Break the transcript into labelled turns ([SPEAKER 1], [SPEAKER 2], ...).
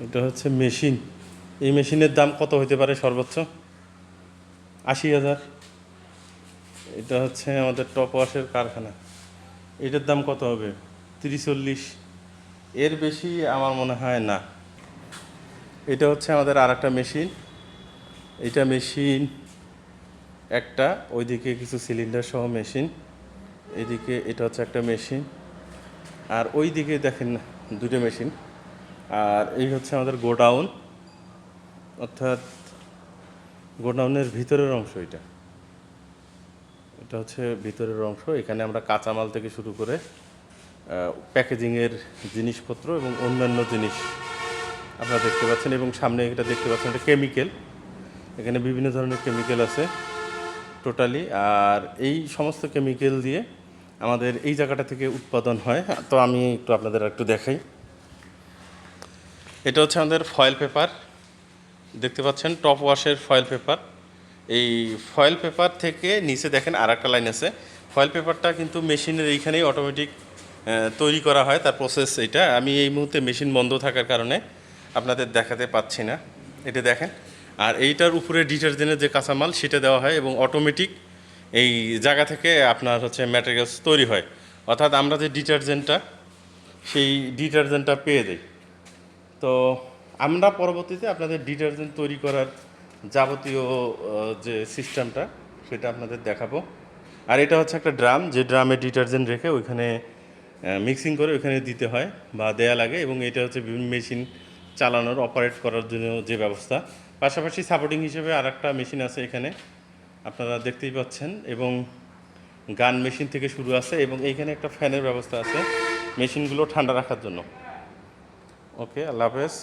[SPEAKER 1] এটা হচ্ছে মেশিন। এই মেশিনের দাম কত হতে পারে সর্বোচ্চ? ৮০,০০০। এটা হচ্ছে আমাদের টপ ওয়াশের কারখানা। এটার দাম কত হবে? ৩০-৪০। এর বেশি আমার মনে হয় না। এটা হচ্ছে আমাদের আর একটা মেশিন। এটা মেশিন একটা, ওইদিকে কিছু সিলিন্ডার সহ মেশিন, এদিকে এটা হচ্ছে একটা মেশিন, আর ওই দিকে দেখেন দুটো মেশিন। আর এই হচ্ছে আমাদের গোডাউন, অর্থাৎ গোডাউনের ভিতরের অংশ। এটা এটা হচ্ছে ভিতরের অংশ। এখানে আমরা কাঁচামাল থেকে শুরু করে প্যাকেজিংয়ের জিনিসপত্র এবং অন্যান্য জিনিস আপনারা দেখতে পাচ্ছেন। এবং সামনে এটা দেখতে পাচ্ছেন, এটা কেমিক্যাল। এখানে বিভিন্ন ধরনের কেমিক্যাল আছে টোটালি। আর এই সমস্ত কেমিক্যাল দিয়ে আমাদের এই জায়গাটা থেকে উৎপাদন হয়। তো আমি একটু আপনাদের একটু দেখাই। এটা হচ্ছে আমাদের ফয়েল পেপার, দেখতে পাচ্ছেন টপ ওয়াশের ফয়েল পেপার। এই ফয়েল পেপার থেকে নিচে দেখেন আর একটা লাইন আছে। ফয়েল পেপারটা কিন্তু মেশিনের এইখানেই অটোমেটিক তৈরি করা হয়, তার প্রসেস এইটা। আমি এই মুহূর্তে মেশিন বন্ধ থাকার কারণে আপনাদের দেখাতে পাচ্ছি না। এটা দেখেন। আর এইটার উপরে ডিটারজেন্টের যে কাঁচামাল সেটা দেওয়া হয় এবং অটোমেটিক এই জায়গা থেকে আপনার হচ্ছে ম্যাটেরিয়ালস তৈরি হয়। অর্থাৎ আমরা যে ডিটারজেন্টটা, সেই ডিটারজেন্টটা পেয়ে যাই। তো আমরা পরবর্তীতে আপনাদের ডিটারজেন্ট তৈরি করার যাবতীয় যে সিস্টেমটা সেটা আপনাদের দেখাবো। আর এটা হচ্ছে একটা ড্রাম, যে ড্রামে ডিটারজেন্ট রেখে ওইখানে মিক্সিং করে ওইখানে দিতে হয় বা দেয়া লাগে। এবং এটা হচ্ছে বিভিন্ন মেশিন চালানোর, অপারেট করার জন্য যে ব্যবস্থা। পাশাপাশি সাপোর্টিং হিসেবে আর একটা মেশিন আছে এখানে, আপনারা দেখতেই পাচ্ছেন। এবং গান মেশিন থেকে শুরু আছে এবং এইখানে একটা ফ্যানের ব্যবস্থা আছে মেশিনগুলো ঠান্ডা রাখার জন্য। ওকে, আল্লাহ হাফেজ।